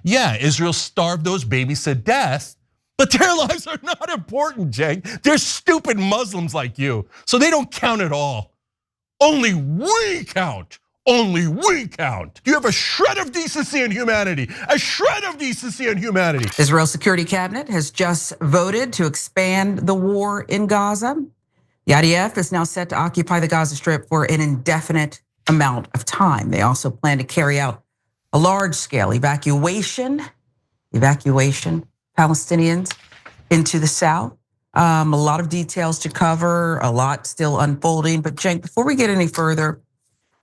Yeah, Israel starved those babies to death, but their lives are not important, Cenk. They're stupid Muslims like you, so they don't count at all. Only we count. Only we count. You have a shred of decency and humanity. A shred of decency and humanity. Israel's security cabinet has just voted to expand the war in Gaza. The IDF is now set to occupy the Gaza Strip for an indefinite amount of time. They also plan to carry out a large-scale evacuation Palestinians into the south. A lot of details to cover, a lot still unfolding. But Cenk, before we get any further,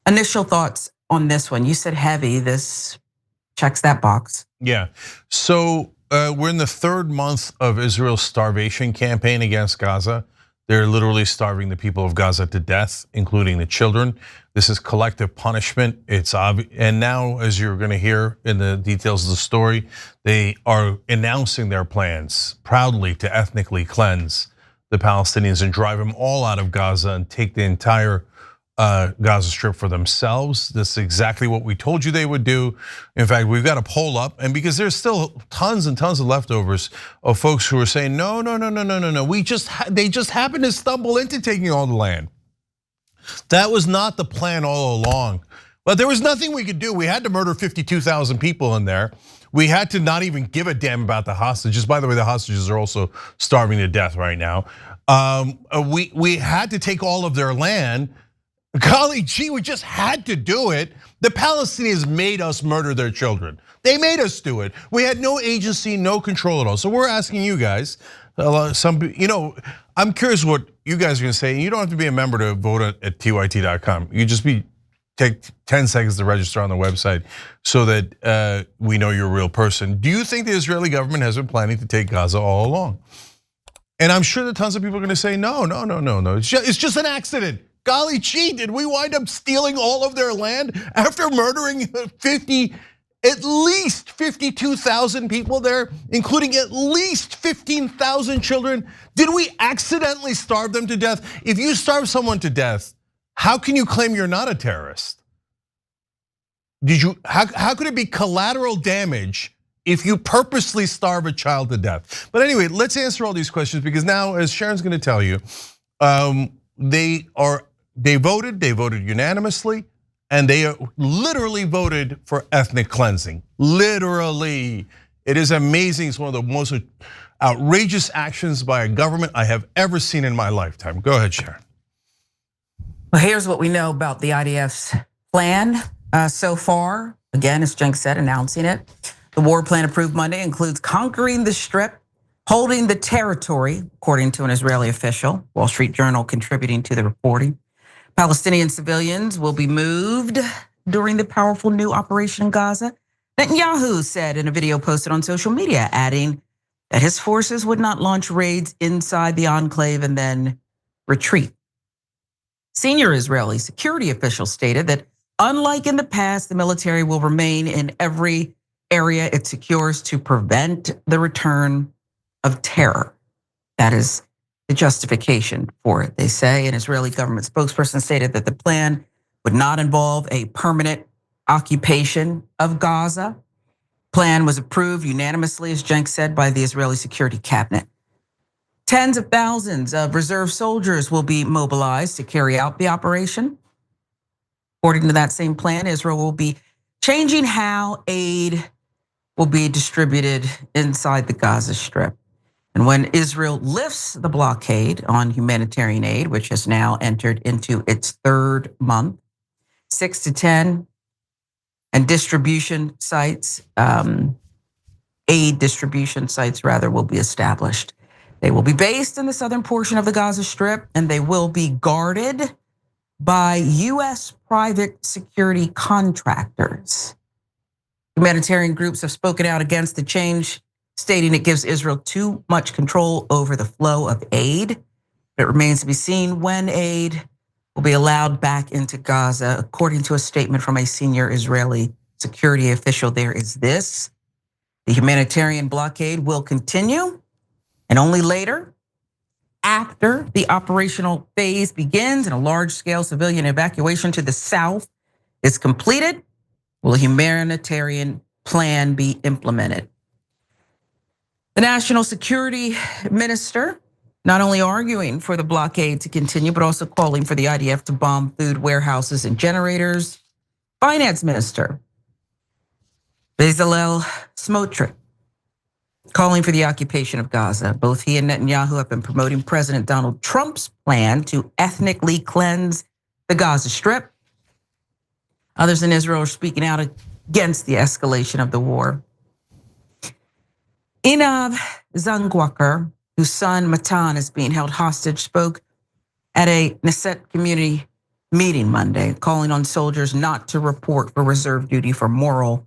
initial thoughts on this one. You said heavy, this checks that box. Yeah, so we're in the third month of Israel's starvation campaign against Gaza. They're literally starving the people of Gaza to death, including the children. This is collective punishment. It's obvious, and now, as you're going to hear in the details of the story, they are announcing their plans proudly to ethnically cleanse the Palestinians and drive them all out of Gaza and take the entire Gaza Strip for themselves. This is exactly what we told you they would do. In fact, we've got a poll up, and because there's still tons and tons of leftovers of folks who are saying, no. They just happened to stumble into taking all the land. That was not the plan all along. But there was nothing we could do. We had to murder 52,000 people in there. We had to not even give a damn about the hostages. By the way, the hostages are also starving to death right now. We had to take all of their land. Golly gee, we just had to do it. The Palestinians made us murder their children. They made us do it. We had no agency, no control at all. So we're asking you guys, I'm curious what you guys are gonna say. You don't have to be a member to vote at tyt.com. You just take 10 seconds to register on the website so that we know you're a real person. Do you think the Israeli government has been planning to take Gaza all along? And I'm sure that tons of people are gonna say, no. It's just an accident. Golly gee, did we wind up stealing all of their land after murdering at least 52,000 people there, including at least 15,000 children? Did we accidentally starve them to death? If you starve someone to death, how can you claim you're not a terrorist? How could it be collateral damage if you purposely starve a child to death? But anyway, let's answer all these questions, because now, as Sharon's gonna tell you, they voted unanimously, and they literally voted for ethnic cleansing. Literally, it is amazing. It's one of the most outrageous actions by a government I have ever seen in my lifetime. Go ahead, Sharon. Well, here's what we know about the IDF's plan so far. Again, as Cenk said, announcing it. The war plan approved Monday includes conquering the Strip, holding the territory, according to an Israeli official, Wall Street Journal contributing to the reporting. Palestinian civilians will be moved during the powerful new operation in Gaza. Netanyahu said in a video posted on social media, adding that his forces would not launch raids inside the enclave and then retreat. Senior Israeli security officials stated that unlike in the past, the military will remain in every area it secures to prevent the return of terror. That is the justification for it. They say an Israeli government spokesperson stated that the plan would not involve a permanent occupation of Gaza. Plan was approved unanimously, as Cenk said, by the Israeli security cabinet. Tens of thousands of reserve soldiers will be mobilized to carry out the operation. According to that same plan, Israel will be changing how aid will be distributed inside the Gaza Strip. And when Israel lifts the blockade on humanitarian aid, which has now entered into its third month, 6 to 10 and distribution sites, aid distribution sites rather, will be established. They will be based in the southern portion of the Gaza Strip, and they will be guarded by US private security contractors. Humanitarian groups have spoken out against the change, stating it gives Israel too much control over the flow of aid. It remains to be seen when aid will be allowed back into Gaza. According to a statement from a senior Israeli security official, there is this: the humanitarian blockade will continue, and only later, after the operational phase begins and a large-scale civilian evacuation to the south is completed, will humanitarian plan be implemented. The National Security Minister not only arguing for the blockade to continue, but also calling for the IDF to bomb food warehouses and generators. Finance Minister Bezalel Smotrich calling for the occupation of Gaza. Both he and Netanyahu have been promoting President Donald Trump's plan to ethnically cleanse the Gaza Strip. Others in Israel are speaking out against the escalation of the war. Inav Zangwaker, whose son Matan is being held hostage, spoke at a Knesset community meeting Monday, calling on soldiers not to report for reserve duty for moral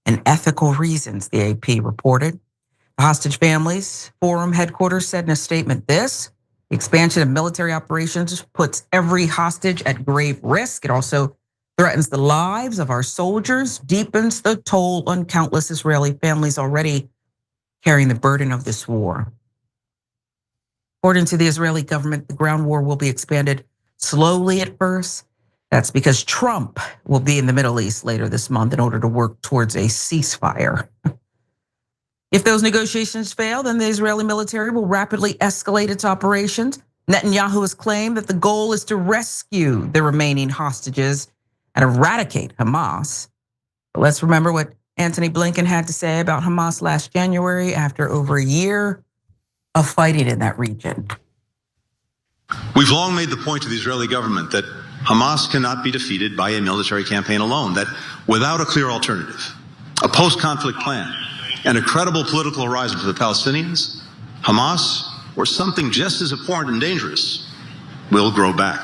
and ethical reasons, the AP reported. The Hostage Families Forum headquarters said in a statement this: the expansion of military operations puts every hostage at grave risk. It also threatens the lives of our soldiers, deepens the toll on countless Israeli families already carrying the burden of this war. According to the Israeli government, the ground war will be expanded slowly at first. That's because Trump will be in the Middle East later this month in order to work towards a ceasefire. If those negotiations fail, then the Israeli military will rapidly escalate its operations. Netanyahu has claimed that the goal is to rescue the remaining hostages and eradicate Hamas. But let's remember what Antony Blinken had to say about Hamas last January after over a year of fighting in that region. We've long made the point to the Israeli government that Hamas cannot be defeated by a military campaign alone, that without a clear alternative, a post-conflict plan, and a credible political horizon for the Palestinians, Hamas, or something just as important and dangerous, will grow back.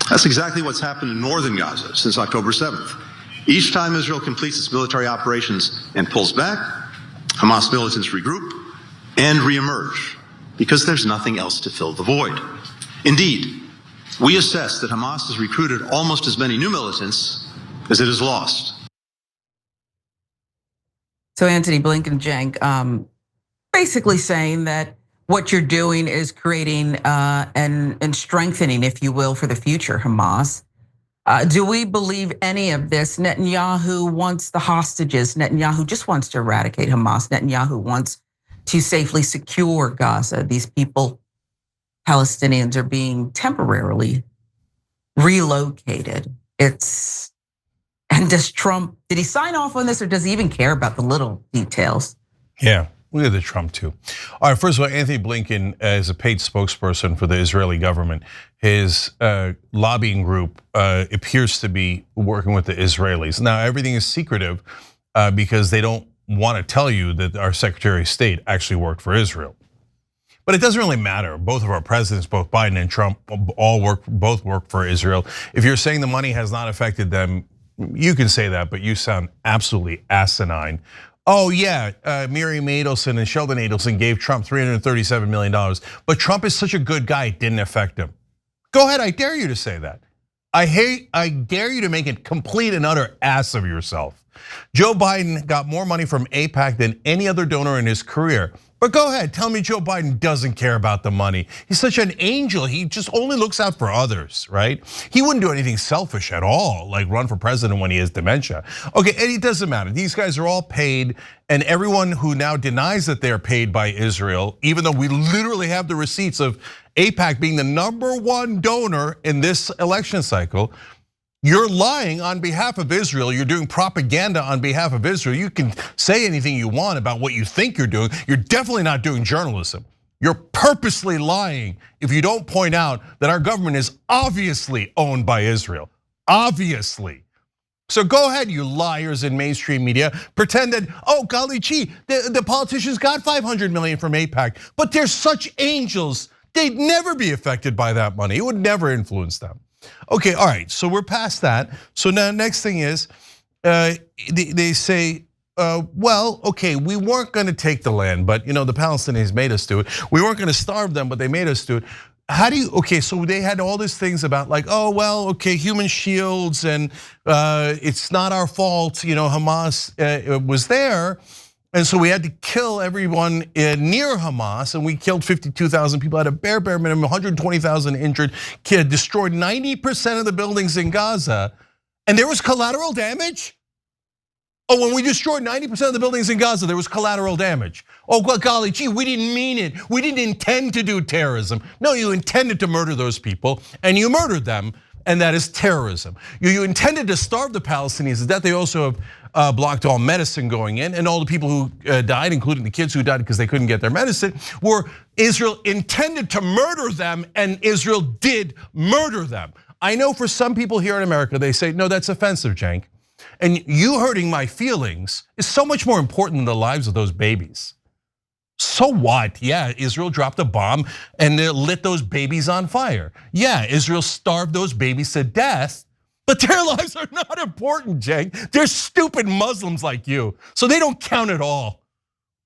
That's exactly what's happened in northern Gaza since October 7th. Each time Israel completes its military operations and pulls back, Hamas militants regroup and reemerge because there's nothing else to fill the void. Indeed, we assess that Hamas has recruited almost as many new militants as it has lost. So Antony Blinken, Cenk, basically saying that what you're doing is creating and strengthening, if you will, for the future Hamas. Do we believe any of this? Netanyahu wants the hostages. Netanyahu just wants to eradicate Hamas. Netanyahu wants to safely secure Gaza. These people, Palestinians, are being temporarily relocated. And does Trump, did he sign off on this or does he even care about the little details? Yeah, look at the Trump too. All right, first of all, Antony Blinken is a paid spokesperson for the Israeli government. His lobbying group appears to be working with the Israelis. Now, everything is secretive because they don't want to tell you that our Secretary of State actually worked for Israel. But it doesn't really matter. Both of our presidents, both Biden and Trump, both work for Israel. If you're saying the money has not affected them, you can say that, but you sound absolutely asinine. Oh yeah, Miriam Adelson and Sheldon Adelson gave Trump $337 million, but Trump is such a good guy, it didn't affect him. Go ahead, I dare you to say that. I dare you to make a complete and utter ass of yourself. Joe Biden got more money from AIPAC than any other donor in his career. But go ahead, tell me Joe Biden doesn't care about the money. He's such an angel, he just only looks out for others, right? He wouldn't do anything selfish at all, like run for president when he has dementia. Okay, and it doesn't matter. These guys are all paid, and everyone who now denies that they're paid by Israel, even though we literally have the receipts of AIPAC being the #1 donor in this election cycle, you're lying on behalf of Israel. You're doing propaganda on behalf of Israel. You can say anything you want about what you think you're doing. You're definitely not doing journalism. You're purposely lying if you don't point out that our government is obviously owned by Israel. Obviously. So go ahead, you liars in mainstream media. Pretend that, oh, golly gee, the politicians got 500 million from AIPAC, but they're such angels. They'd never be affected by that money. It would never influence them. Okay, all right, so we're past that. So now next thing is, they say, well, okay, we weren't gonna take the land, but the Palestinians made us do it. We weren't gonna starve them, but they made us do it. How do you, okay, so they had all these things about like, oh, well, okay, human shields and it's not our fault, Hamas was there. And so we had to kill everyone near Hamas, and we killed 52,000 people at a bare minimum, 120,000 injured, destroyed 90% of the buildings in Gaza, and there was collateral damage? Oh, when we destroyed 90% of the buildings in Gaza, there was collateral damage. Oh, golly gee, we didn't mean it. We didn't intend to do terrorism. No, you intended to murder those people, and you murdered them, and that is terrorism. You intended to starve the Palestinians to death. They also have blocked all medicine going in, and all the people who died, including the kids who died because they couldn't get their medicine, were Israel intended to murder them, and Israel did murder them. I know for some people here in America, they say, no, that's offensive, Cenk. And you hurting my feelings is so much more important than the lives of those babies. So what? Yeah, Israel dropped a bomb and it lit those babies on fire. Yeah, Israel starved those babies to death, but their lives are not important, Cenk. They're stupid Muslims like you, so they don't count at all.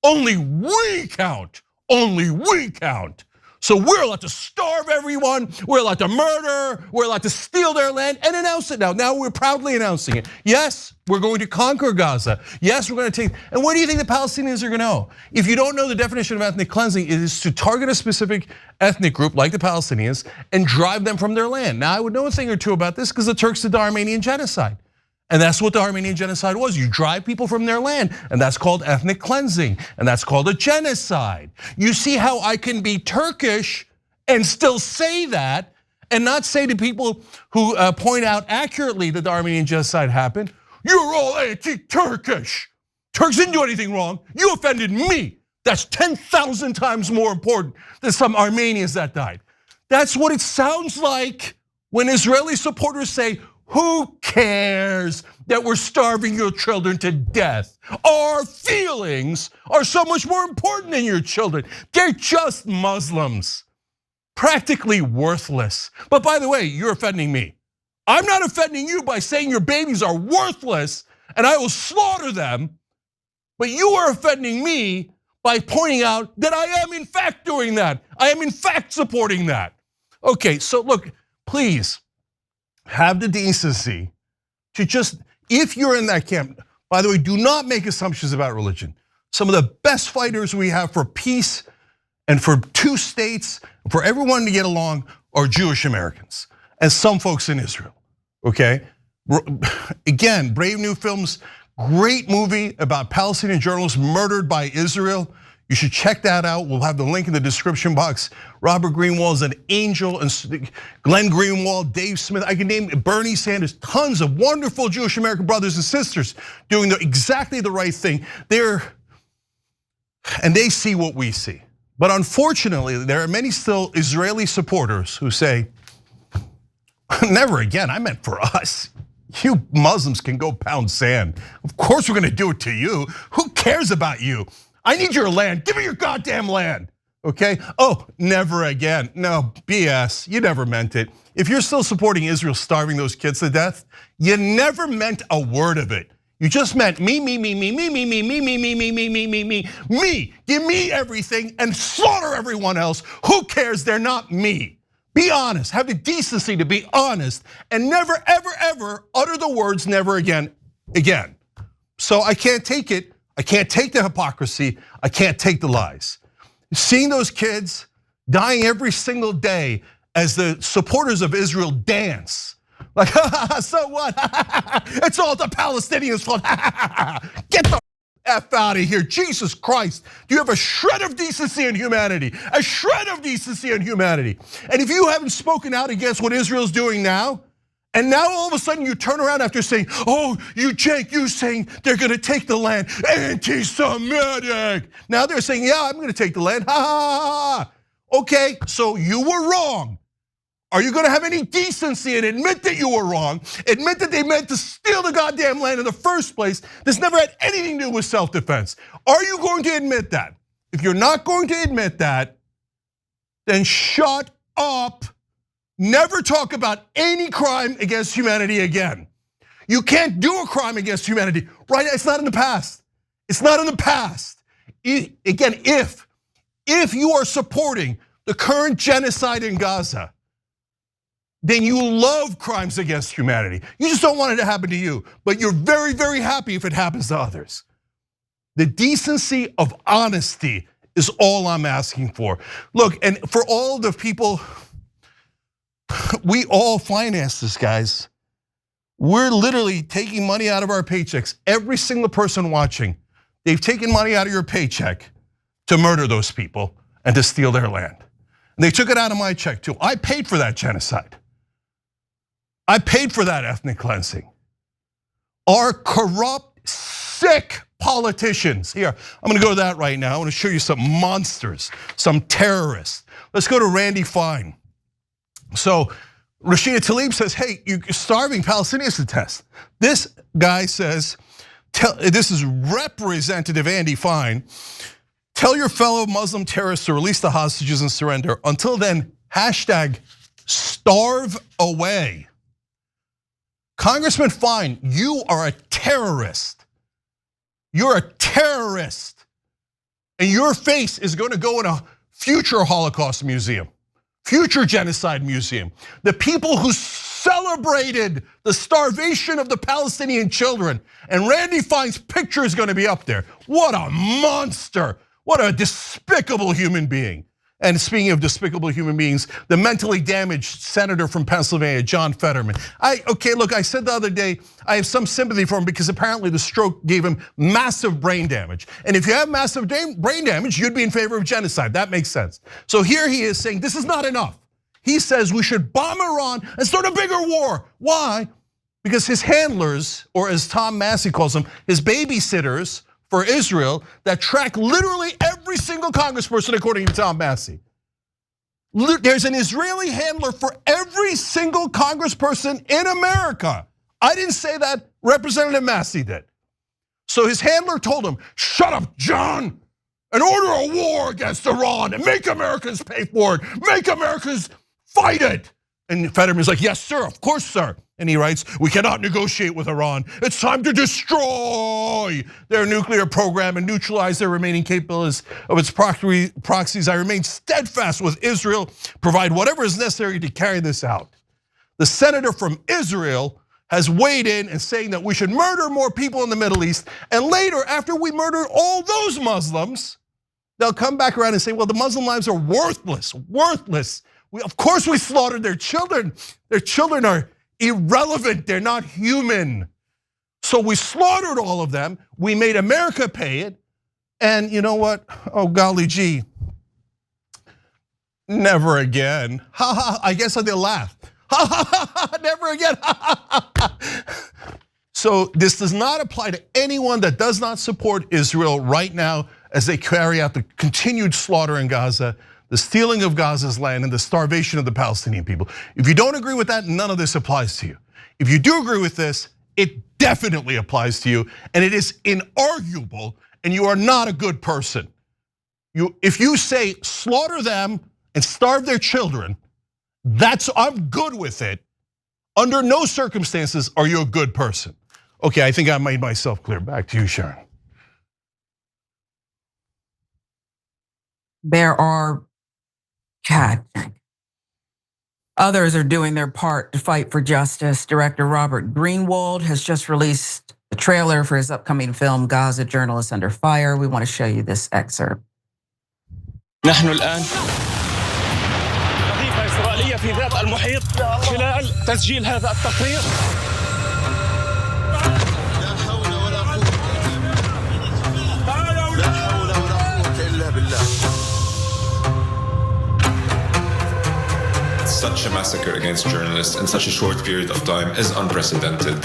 Only we count. Only we count. So we're allowed to starve everyone, we're allowed to murder, we're allowed to steal their land and announce it now. Now we're proudly announcing it. Yes, we're going to conquer Gaza. Yes, we're going to take, and what do you think the Palestinians are going to know? If you don't know the definition of ethnic cleansing, it is to target a specific ethnic group like the Palestinians and drive them from their land. Now I would know a thing or two about this because the Turks did the Armenian genocide. And that's what the Armenian genocide was. You drive people from their land, and that's called ethnic cleansing, and that's called a genocide. You see how I can be Turkish and still say that, and not say to people who point out accurately that the Armenian genocide happened, you're all anti-Turkish. Turks didn't do anything wrong, you offended me. That's 10,000 times more important than some Armenians that died. That's what it sounds like when Israeli supporters say, who cares that we're starving your children to death? Our feelings are so much more important than your children. They're just Muslims, practically worthless. But by the way, you're offending me. I'm not offending you by saying your babies are worthless and I will slaughter them. But you are offending me by pointing out that I am in fact doing that. I am in fact supporting that. Okay, so look, please, have the decency to just, if you're in that camp, by the way, do not make assumptions about religion. Some of the best fighters we have for peace and for two states, for everyone to get along, are Jewish Americans and some folks in Israel, okay? Again, Brave New Films, great movie about Palestinian journalists murdered by Israel. You should check that out. We'll have the link in the description box. Robert Greenwald is an angel, and Glenn Greenwald, Dave Smith, I can name Bernie Sanders, tons of wonderful Jewish American brothers and sisters doing exactly the right thing. And they see what we see. But unfortunately, there are many still Israeli supporters who say, never again, I meant for us. You Muslims can go pound sand. Of course we're gonna do it to you. Who cares about you? I need your land, give me your goddamn land, okay? Oh, never again, no, BS, you never meant it. If you're still supporting Israel starving those kids to death, you never meant a word of it. You just meant me, me, me, me, me, me, me, me, me, me, me, me, me, me, me, me. Give me everything and slaughter everyone else. Who cares, they're not me. Be honest, have the decency to be honest and never, ever, ever utter the words never again, again. So I can't take it. I can't take the hypocrisy, I can't take the lies. Seeing those kids dying every single day as the supporters of Israel dance. Like, so what? It's all the Palestinians' fault. Get the F out of here, Jesus Christ. Do you have a shred of decency and humanity? A shred of decency and humanity. And if you haven't spoken out against what Israel's doing now, and now all of a sudden you turn around after saying, oh, Cenk, you saying they're gonna take the land, anti-Semitic. Now they're saying, yeah, I'm gonna take the land, ha ha ha. Okay, so you were wrong. Are you gonna have any decency and admit that you were wrong? Admit that they meant to steal the goddamn land in the first place. This never had anything to do with self-defense. Are you going to admit that? If you're not going to admit that, then shut up. Never talk about any crime against humanity again. You can't do a crime against humanity, right? It's not in the past. It's not in the past. Again, if you are supporting the current genocide in Gaza, then you love crimes against humanity. You just don't want it to happen to you, but you're very, very happy if it happens to others. The decency of honesty is all I'm asking for. Look, and for all the people, we all finance this, guys. We're literally taking money out of our paychecks. Every single person watching, they've taken money out of your paycheck to murder those people and to steal their land. And they took it out of my check too. I paid for that genocide. I paid for that ethnic cleansing. Our corrupt, sick politicians. Here, I'm gonna go to that right now. I wanna show you some monsters, some terrorists. Let's go to Randy Fine. So Rashida Tlaib says, hey, you're starving Palestinians to test. This guy says, this is Representative Andy Fine, tell your fellow Muslim terrorists to release the hostages and surrender. Until then, hashtag starve away. Congressman Fine, you are a terrorist. You're a terrorist. And your face is gonna go in a future Holocaust museum. Future genocide museum. The people who celebrated the starvation of the Palestinian children, and Randy Fine's picture is gonna be up there. What a monster, what a despicable human being. And speaking of despicable human beings, the mentally damaged senator from Pennsylvania, John Fetterman. Okay, look, I said the other day, I have some sympathy for him because apparently the stroke gave him massive brain damage. And if you have massive brain damage, you'd be in favor of genocide, that makes sense. So here he is saying this is not enough. He says we should bomb Iran and start a bigger war. Why? Because his handlers, or as Tom Massey calls them, his babysitters, for Israel that track literally every single congressperson, according to Tom Massey. There's an Israeli handler for every single congressperson in America. I didn't say that, Representative Massey did. So his handler told him, shut up, John, and order a war against Iran and make Americans pay for it. Make Americans fight it. And Fetterman's like, yes, sir, of course, sir. And he writes, we cannot negotiate with Iran. It's time to destroy their nuclear program and neutralize their remaining capabilities of its proxies. I remain steadfast with Israel, provide whatever is necessary to carry this out. The senator from Israel has weighed in and saying that we should murder more people in the Middle East. And later, after we murder all those Muslims, they'll come back around and say, well, the Muslim lives are worthless, worthless. Of course we slaughtered their children. Their children are irrelevant, they're not human. So we slaughtered all of them, we made America pay it, and you know what? Oh golly gee, never again. Ha ha, I guess they'll laugh. Ha ha ha, never again. So this does not apply to anyone that does not support Israel right now as they carry out the continued slaughter in Gaza, the stealing of Gaza's land and the starvation of the Palestinian people. If you don't agree with that, none of this applies to you. If you do agree with this, it definitely applies to you, and it is inarguable, and you are not a good person. If you say slaughter them and starve their children, I'm good with it. Under no circumstances are you a good person. Okay, I think I made myself clear. Back to you, Sharon. There are, others are doing their part to fight for justice. Director Robert Greenwald has just released a trailer for his upcoming film, Gaza Journalists Under Fire. We want to show you this excerpt. نحن الآن قذيفة إسرائيلية في ذات المحيط خلال تسجيل هذا التقرير. لا حول ولا قوة إلا بالله. Such a massacre against journalists in such a short period of time is unprecedented.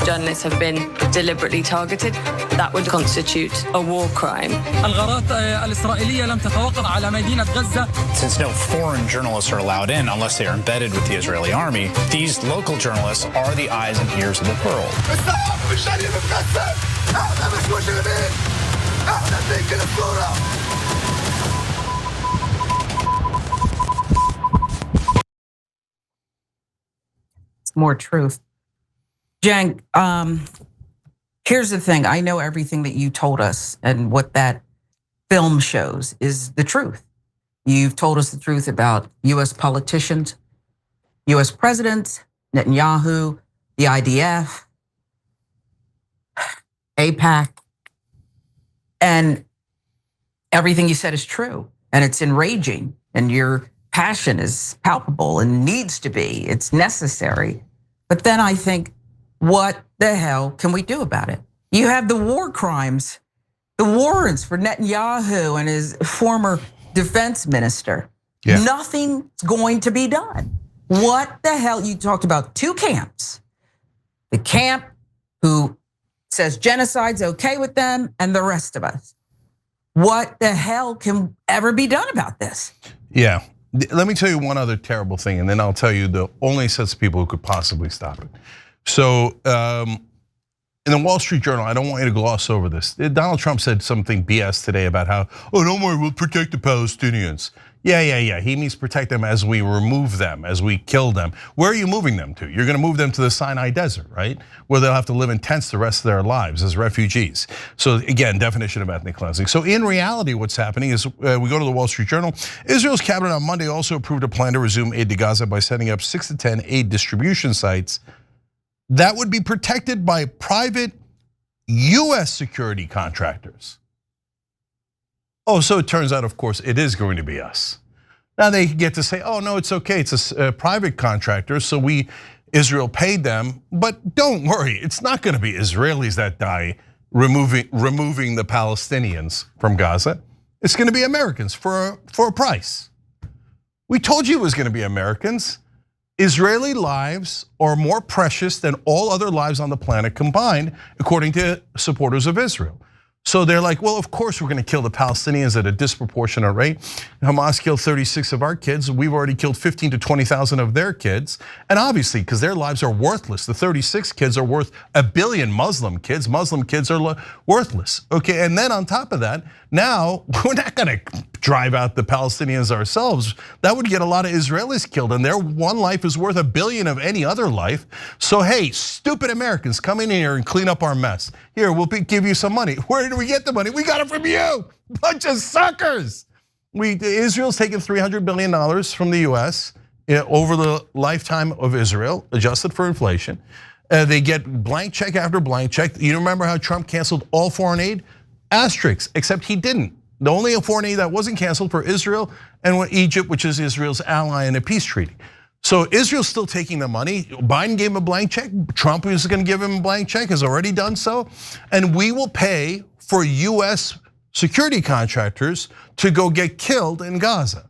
Journalists have been deliberately targeted. That would constitute a war crime. الغارات الإسرائيلية لم تتوقف على مدينة غزة. Since no foreign journalists are allowed in unless they are embedded with the Israeli army, these local journalists are the eyes and ears of the world. More truth. Cenk, here's the thing. I know everything that you told us and what that film shows is the truth. You've told us the truth about US politicians, US presidents, Netanyahu, the IDF, AIPAC, and everything you said is true. And it's enraging. And you're passion is palpable and needs to be. It's necessary. But then I think, what the hell can we do about it? You have the war crimes, the warrants for Netanyahu and his former defense minister. Yeah. Nothing's going to be done. What the hell? You talked about two camps. The camp who says genocide's okay with them and the rest of us. What the hell can ever be done about this? Yeah, let me tell you one other terrible thing, and then I'll tell you the only sets of people who could possibly stop it. So in the Wall Street Journal, I don't want you to gloss over this. Donald Trump said something BS today about how, oh, don't worry, we'll protect the Palestinians. Yeah. He means protect them as we remove them, as we kill them. Where are you moving them to? You're gonna move them to the Sinai Desert, right? Where they'll have to live in tents the rest of their lives as refugees. So again, definition of ethnic cleansing. So in reality, what's happening is, we go to the Wall Street Journal. Israel's cabinet on Monday also approved a plan to resume aid to Gaza by setting up 6 to 10 aid distribution sites that would be protected by private US security contractors. Oh, so it turns out, of course, it is going to be us. Now they get to say, oh no, it's okay, it's a private contractor, so Israel paid them, but don't worry, it's not gonna be Israelis that die removing the Palestinians from Gaza. It's gonna be Americans for a price. We told you it was gonna be Americans. Israeli lives are more precious than all other lives on the planet combined, according to supporters of Israel. So they're like, well, of course we're gonna kill the Palestinians at a disproportionate rate. Hamas killed 36 of our kids. We've already killed 15 to 20,000 of their kids. And obviously, because their lives are worthless. The 36 kids are worth 1 billion Muslim kids. Muslim kids are worthless, okay? And then on top of that, now we're not gonna drive out the Palestinians ourselves. That would get a lot of Israelis killed, and their one life is worth 1 billion of any other life. So hey, stupid Americans, come in here and clean up our mess. Here, we'll give you some money. Where did we get the money? We got it from you, bunch of suckers. Israel's taken $300 billion from the US over the lifetime of Israel, adjusted for inflation. They get blank check after blank check. You remember how Trump canceled all foreign aid? Asterisks, except he didn't. The only foreign aid that wasn't canceled for Israel and Egypt, which is Israel's ally in a peace treaty. So Israel's still taking the money. Biden gave him a blank check. Trump is gonna give him a blank check, has already done so. And we will pay for US security contractors to go get killed in Gaza.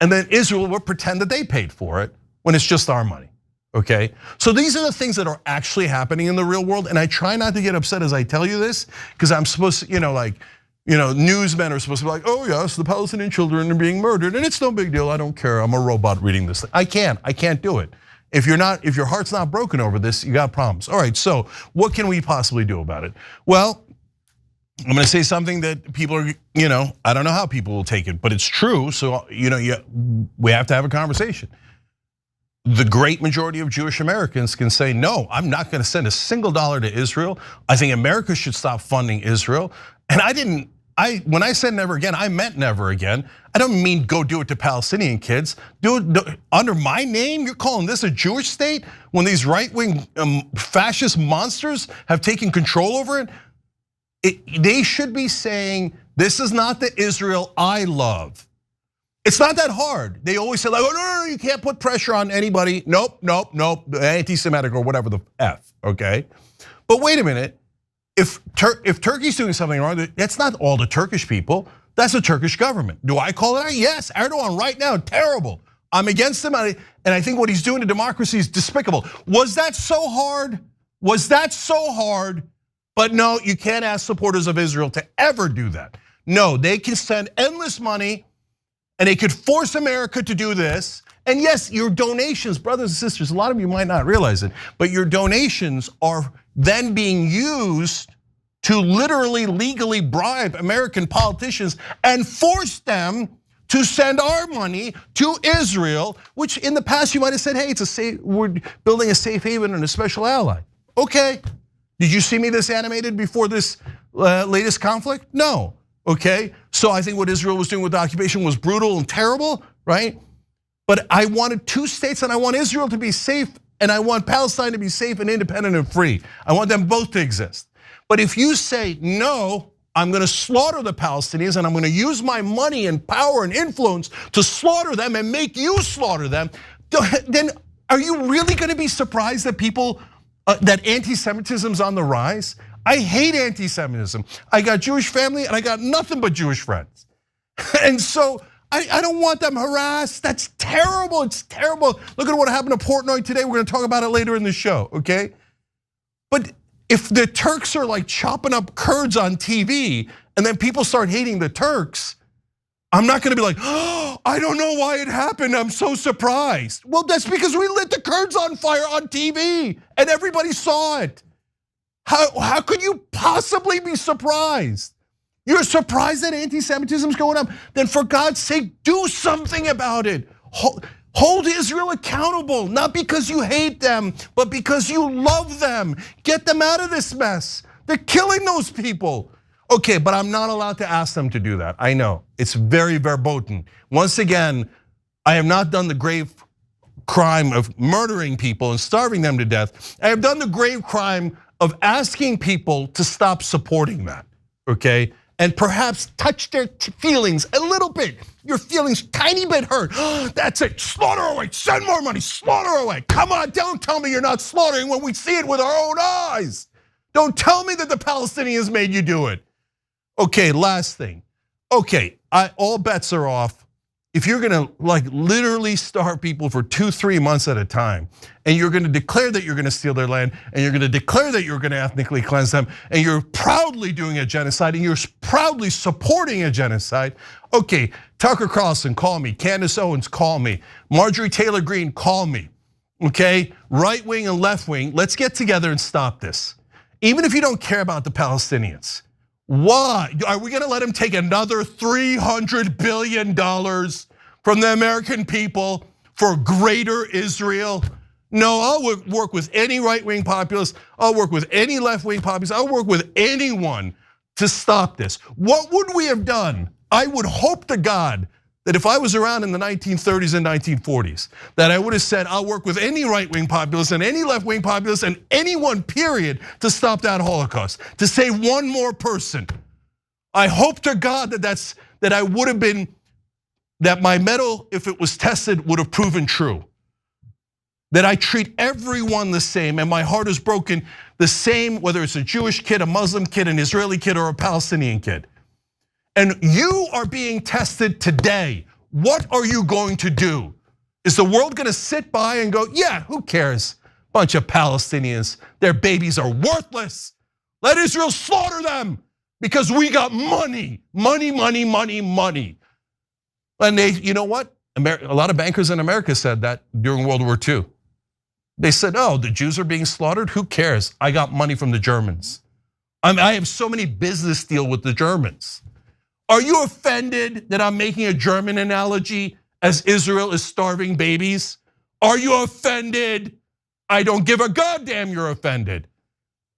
And then Israel will pretend that they paid for it when it's just our money, okay? So these are the things that are actually happening in the real world. And I try not to get upset as I tell you this, because I'm supposed to, newsmen are supposed to be like, oh yes, the Palestinian children are being murdered, and it's no big deal, I don't care, I'm a robot reading this thing. I can't do it. If your heart's not broken over this, you got problems. All right, so what can we possibly do about it? Well, I'm gonna say something that people are, I don't know how people will take it, but it's true, so we have to have a conversation. The great majority of Jewish Americans can say, no, I'm not gonna send a single dollar to Israel. I think America should stop funding Israel. And when I said never again, I meant never again. I don't mean go do it to Palestinian kids. Do it under my name. You're calling this a Jewish state when these right-wing fascist monsters have taken control over it? They should be saying, this is not the Israel I love. It's not that hard. They always say like, oh no, you can't put pressure on anybody. Nope, anti-Semitic or whatever the F, okay? But wait a minute. If Turkey's doing something wrong, that's not all the Turkish people, that's the Turkish government. Do I call it out? Yes, Erdogan right now, terrible. I'm against him, and I think what he's doing to democracy is despicable. Was that so hard? But no, you can't ask supporters of Israel to ever do that. No, they can send endless money, and they could force America to do this. And yes, your donations, brothers and sisters, a lot of you might not realize it, but your donations are then being used to literally legally bribe American politicians and force them to send our money to Israel, which in the past you might have said, hey, we're building a safe haven and a special ally. Okay, did you see me this animated before this latest conflict? No, okay. So I think what Israel was doing with the occupation was brutal and terrible, right? But I wanted 2 states, and I want Israel to be safe, and I want Palestine to be safe and independent and free. I want them both to exist. But if you say, no, I'm gonna slaughter the Palestinians and I'm gonna use my money and power and influence to slaughter them and make you slaughter them, then are you really gonna be surprised that that anti-Semitism's on the rise? I hate anti-Semitism. I got Jewish family and I got nothing but Jewish friends. And so I don't want them harassed. That's terrible, it's terrible. Look at what happened to Portnoy today. We're gonna talk about it later in the show, okay? But if the Turks are like chopping up Kurds on TV and then people start hating the Turks, I'm not gonna be like, oh, I don't know why it happened, I'm so surprised. Well, that's because we lit the Kurds on fire on TV and everybody saw it. How could you possibly be surprised? You're surprised that anti-Semitism is going up? Then for God's sake, do something about it. Hold Israel accountable, not because you hate them, but because you love them. Get them out of this mess. They're killing those people. Okay, but I'm not allowed to ask them to do that. I know, it's very verboten. Once again, I have not done the grave crime of murdering people and starving them to death. I have done the grave crime of asking people to stop supporting that, okay? And perhaps touch their feelings a little bit. Your feelings tiny bit hurt. That's it, slaughter away, send more money, slaughter away. Come on, don't tell me you're not slaughtering when we see it with our own eyes. Don't tell me that the Palestinians made you do it. Okay, last thing. Okay, all bets are off. If you're gonna like literally starve people for 2-3 months at a time, and you're gonna declare that you're gonna steal their land, and you're gonna declare that you're gonna ethnically cleanse them, and you're proudly doing a genocide, and you're proudly supporting a genocide, okay, Tucker Carlson, call me. Candace Owens, call me. Marjorie Taylor Greene, call me, okay? Right wing and left wing, let's get together and stop this. Even if you don't care about the Palestinians, why? Are we gonna let him take another $300 billion from the American people for greater Israel? No, I'll work with any right-wing populist, I'll work with any left-wing populist, I'll work with anyone to stop this. What would we have done? I would hope to God that if I was around in the 1930s and 1940s, that I would have said, I'll work with any right-wing populist and any left-wing populist and anyone, period, to stop that Holocaust, to save one more person. I hope to God that I would have been, that my medal, if it was tested, would have proven true. That I treat everyone the same and my heart is broken the same, whether it's a Jewish kid, a Muslim kid, an Israeli kid, or a Palestinian kid. And you are being tested today. What are you going to do? Is the world gonna sit by and go, yeah, who cares? Bunch of Palestinians, their babies are worthless. Let Israel slaughter them because we got money, money, money, money, money. And you know what? A lot of bankers in America said that during World War II. They said, oh, the Jews are being slaughtered, who cares? I got money from the Germans. I have so many business deals with the Germans. Are you offended that I'm making a German analogy as Israel is starving babies? Are you offended? I don't give a goddamn you're offended.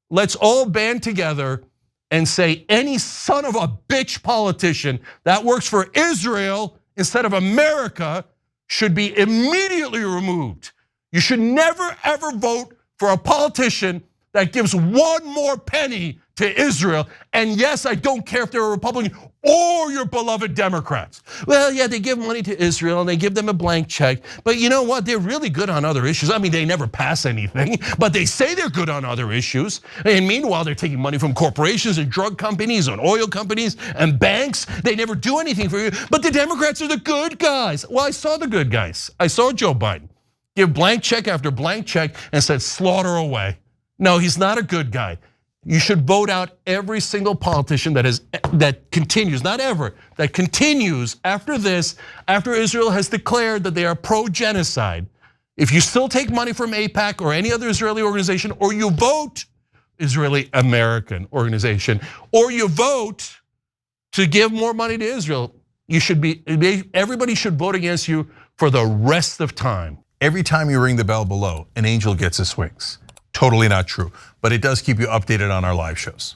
Let's all band together and say any son of a bitch politician that works for Israel instead of America should be immediately removed. You should never ever vote for a politician that gives one more penny to Israel. And yes, I don't care if they're a Republican or your beloved Democrats. Well, yeah, they give money to Israel and they give them a blank check. But you know what? They're really good on other issues. I mean, they never pass anything, but they say they're good on other issues. And meanwhile, they're taking money from corporations and drug companies and oil companies and banks. They never do anything for you. But the Democrats are the good guys. Well, I saw the good guys. I saw Joe Biden give blank check after blank check and said slaughter away. No, he's not a good guy. You should vote out every single politician that continues, not ever, that continues after this, after Israel has declared that they are pro-genocide. If you still take money from AIPAC or any other Israeli organization, or you vote Israeli American organization, or you vote to give more money to Israel, everybody should vote against you for the rest of time. Every time you ring the bell below, an angel gets his wings. Totally not true, but it does keep you updated on our live shows.